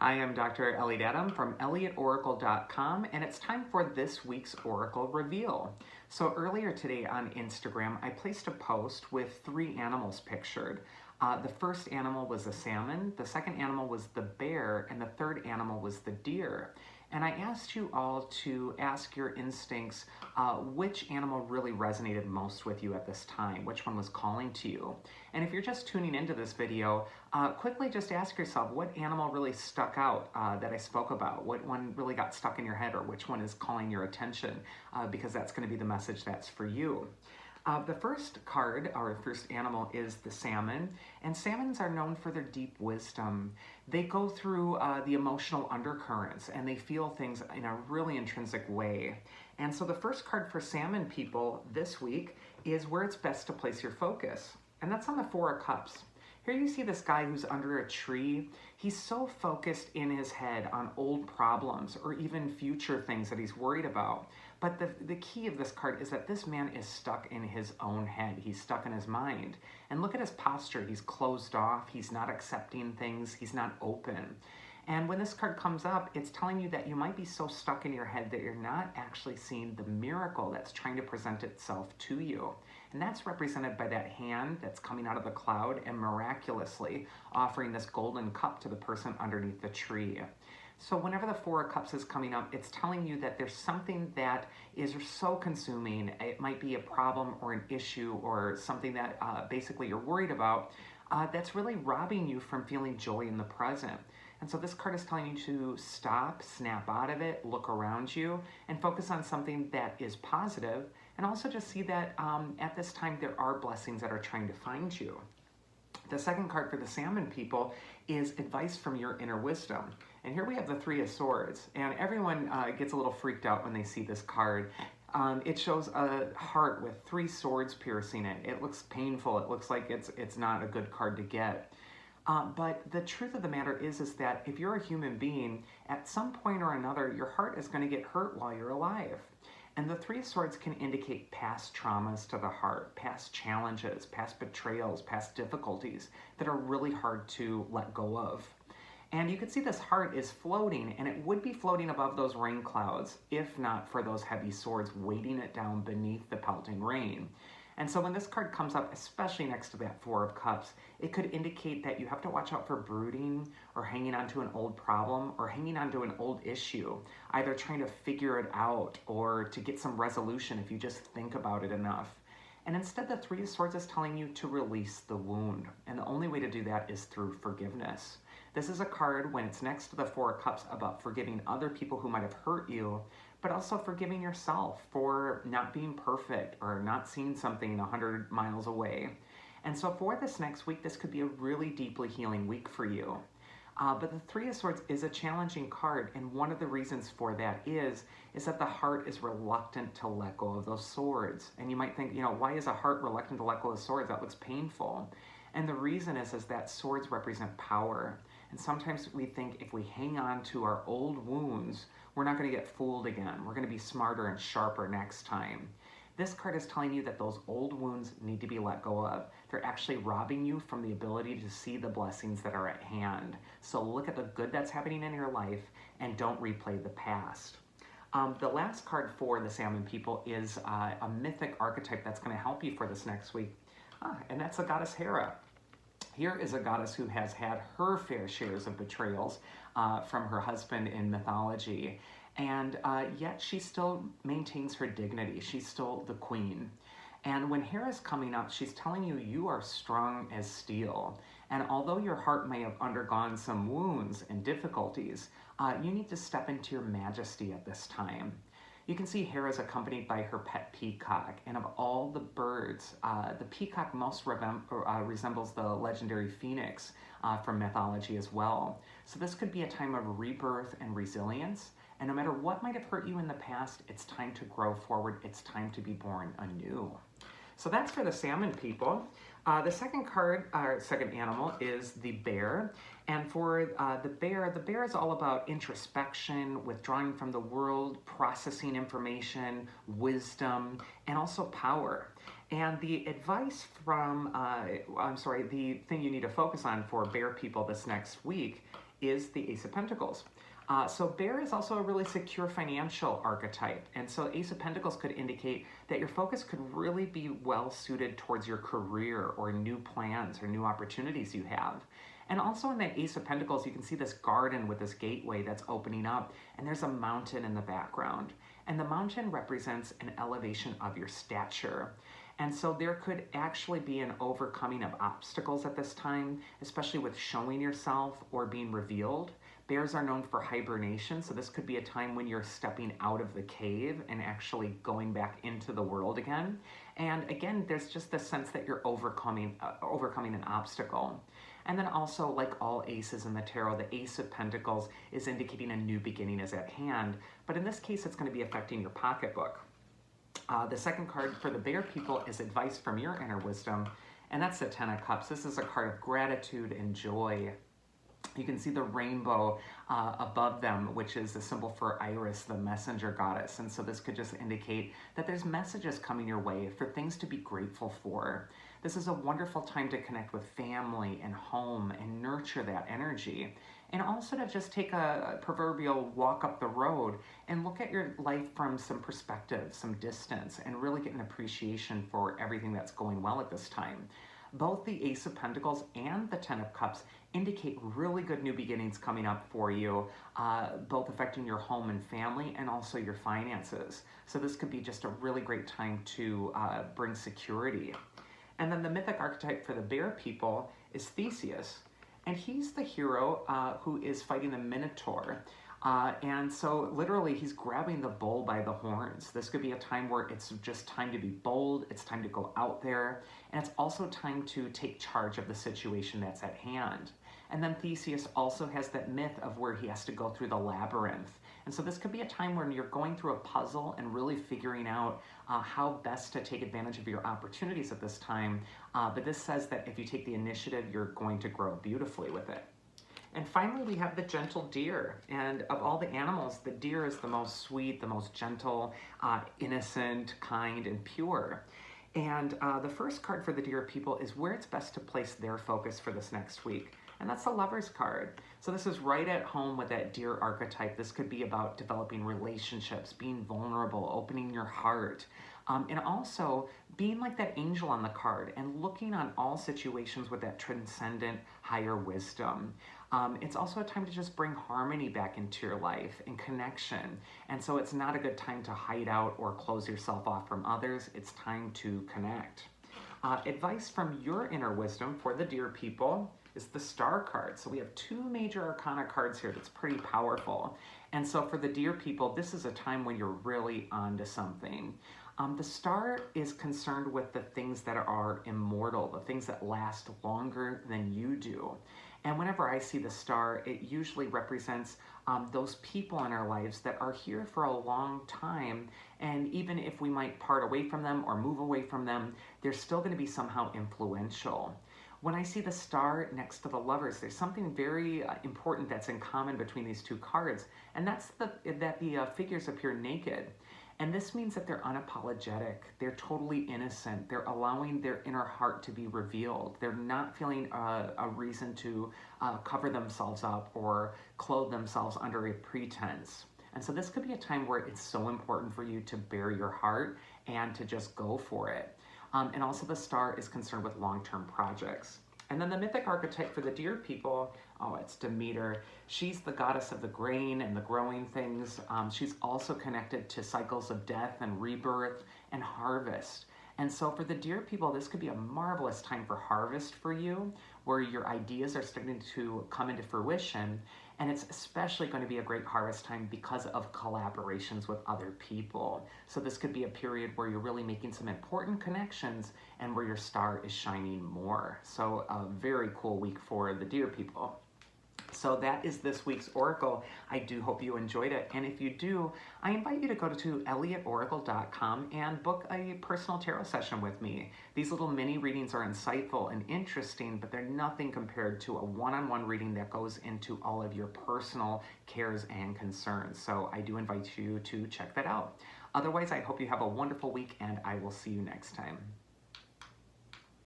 Hi, I'm Dr. Elliot from ElliotOracle.com, and it's time for this week's Oracle Reveal. So earlier today on Instagram, I placed a post with 3 animals pictured. The first animal was the salmon, the second animal was the bear, and the third animal was the deer. And I asked you all to ask your instincts which animal really resonated most with you at this time, which one was calling to you. And if you're just tuning into this video, quickly just ask yourself what animal really stuck out that I spoke about, what one really got stuck in your head, or which one is calling your attention, because that's going to be the message that's for you. The first card, or first animal, is the salmon, and salmons are known for their deep wisdom. They go through the emotional undercurrents, and they feel things in a really intrinsic way. And so the first card for salmon people this week is where it's best to place your focus, and that's on the 4 of Cups. Here you see this guy who's under a tree. He's so focused in his head on old problems or even future things that he's worried about. But the key of this card is that this man is stuck in his own head. He's stuck in his mind. And look at his posture. He's closed off. He's not accepting things. He's not open. And when this card comes up, it's telling you that you might be so stuck in your head that you're not actually seeing the miracle that's trying to present itself to you. And that's represented by that hand that's coming out of the cloud and miraculously offering this golden cup to the person underneath the tree. So whenever the 4 of Cups is coming up, it's telling you that there's something that is so consuming. It might be a problem or an issue or something that basically you're worried about that's really robbing you from feeling joy in the present. And so this card is telling you to stop, snap out of it, look around you, and focus on something that is positive, and also just see that at this time there are blessings that are trying to find you. The second card for the salmon people is advice from your inner wisdom. And here we have the 3 of Swords, and everyone gets a little freaked out when they see this card. It shows a heart with 3 swords piercing it. It looks painful. It looks like it's not a good card to get. But the truth of the matter is that if you're a human being, at some point or another, your heart is going to get hurt while you're alive. And the 3 of Swords can indicate past traumas to the heart, past challenges, past betrayals, past difficulties that are really hard to let go of. And you can see this heart is floating, and it would be floating above those rain clouds if not for those heavy swords weighting it down beneath the pelting rain. And so when this card comes up, especially next to that 4 of Cups, it could indicate that you have to watch out for brooding or hanging on to an old problem or hanging on to an old issue, either trying to figure it out or to get some resolution if you just think about it enough. And instead, the 3 of Swords is telling you to release the wound. And the only way to do that is through forgiveness. This is a card, when it's next to the 4 of Cups, about forgiving other people who might have hurt you, but also forgiving yourself for not being perfect or not seeing something 100 miles away. And so for this next week, this could be a really deeply healing week for you. But the 3 of Swords is a challenging card, and one of the reasons for that is that the heart is reluctant to let go of those swords. And you might think, why is a heart reluctant to let go of swords? That looks painful. And the reason is that swords represent power. And sometimes we think if we hang on to our old wounds, we're not going to get fooled again. We're going to be smarter and sharper next time. This card is telling you that those old wounds need to be let go of. They're actually robbing you from the ability to see the blessings that are at hand. So look at the good that's happening in your life and don't replay the past. The last card for the salmon people is a mythic archetype that's going to help you for this next week, and that's the goddess Hera. Here is a goddess who has had her fair shares of betrayals from her husband in mythology, and yet she still maintains her dignity. She's still the queen. And when Hera's coming up, she's telling you you are strong as steel. And although your heart may have undergone some wounds and difficulties, you need to step into your majesty at this time. You can see Hera's accompanied by her pet peacock, and of all the birds, the peacock most resembles the legendary phoenix from mythology as well. So this could be a time of rebirth and resilience, and no matter what might have hurt you in the past, it's time to grow forward, it's time to be born anew. So that's for the salmon people. The second card, or second animal, is the bear. And for the bear is all about introspection, withdrawing from the world, processing information, wisdom, and also power. And the advice from, the thing you need to focus on for bear people this next week is the Ace of Pentacles. So Bear is also a really secure financial archetype. And so Ace of Pentacles could indicate that your focus could really be well suited towards your career or new plans or new opportunities you have. And also in that Ace of Pentacles, you can see this garden with this gateway that's opening up, and there's a mountain in the background. And the mountain represents an elevation of your stature. And so there could actually be an overcoming of obstacles at this time, especially with showing yourself or being revealed. Bears are known for hibernation, so this could be a time when you're stepping out of the cave and actually going back into the world again. And again, there's just this sense that you're overcoming an obstacle. And then also, like all aces in the tarot, the Ace of Pentacles is indicating a new beginning is at hand. But in this case, it's going to be affecting your pocketbook. The second card for the Bear people is advice from your inner wisdom, and that's the Ten of Cups. This is a card of gratitude and joy. You can see the rainbow above them, which is a symbol for Iris, the messenger goddess. And so this could just indicate that there's messages coming your way for things to be grateful for. This is a wonderful time to connect with family and home and nurture that energy. And also to just take a proverbial walk up the road and look at your life from some perspective, some distance, and really get an appreciation for everything that's going well at this time. Both the Ace of Pentacles and the Ten of Cups indicate really good new beginnings coming up for you, both affecting your home and family and also your finances. So this could be just a really great time to bring security. And then the mythic archetype for the Bear people is Theseus. And he's the hero who is fighting the Minotaur. And so literally he's grabbing the bull by the horns. This could be a time where it's just time to be bold, it's time to go out there, and it's also time to take charge of the situation that's at hand. And then Theseus also has that myth of where he has to go through the labyrinth. And so this could be a time when you're going through a puzzle and really figuring out how best to take advantage of your opportunities at this time. But this says that if you take the initiative, you're going to grow beautifully with it. And finally, we have the gentle deer. And of all the animals, the deer is the most sweet, the most gentle, innocent, kind, and pure. And the first card for the deer people is where it's best to place their focus for this next week. And that's the Lover's card. So this is right at home with that deer archetype. This could be about developing relationships, being vulnerable, opening your heart, and also being like that angel on the card and looking on all situations with that transcendent higher wisdom. It's also a time to just bring harmony back into your life and connection. And so it's not a good time to hide out or close yourself off from others. It's time to connect. Advice from your inner wisdom for the deer people is the Star card. So we have two major arcana cards here that's pretty powerful. And so for the deer people, this is a time when you're really onto something. The Star is concerned with the things that are immortal, the things that last longer than you do. And whenever I see the Star, it usually represents those people in our lives that are here for a long time. And even if we might part away from them or move away from them, they're still going to be somehow influential. When I see the Star next to the Lovers, there's something very important that's in common between these two cards, and that's that the figures appear naked. And this means that they're unapologetic, they're totally innocent, they're allowing their inner heart to be revealed. They're not feeling a reason to cover themselves up or clothe themselves under a pretense. And so this could be a time where it's so important for you to bare your heart and to just go for it. And also the Star is concerned with long-term projects. And then the mythic archetype for the deer people, oh, it's Demeter. She's the goddess of the grain and the growing things. She's also connected to cycles of death and rebirth and harvest. And so for the deer people, this could be a marvelous time for harvest for you, where your ideas are starting to come into fruition. And it's especially going to be a great harvest time because of collaborations with other people. So this could be a period where you're really making some important connections and where your star is shining more. So a very cool week for the deer people. So that is this week's Oracle. I do hope you enjoyed it. And if you do, I invite you to go to elliotoracle.com and book a personal tarot session with me. These little mini readings are insightful and interesting, but they're nothing compared to a one-on-one reading that goes into all of your personal cares and concerns. So I do invite you to check that out. Otherwise, I hope you have a wonderful week, and I will see you next time.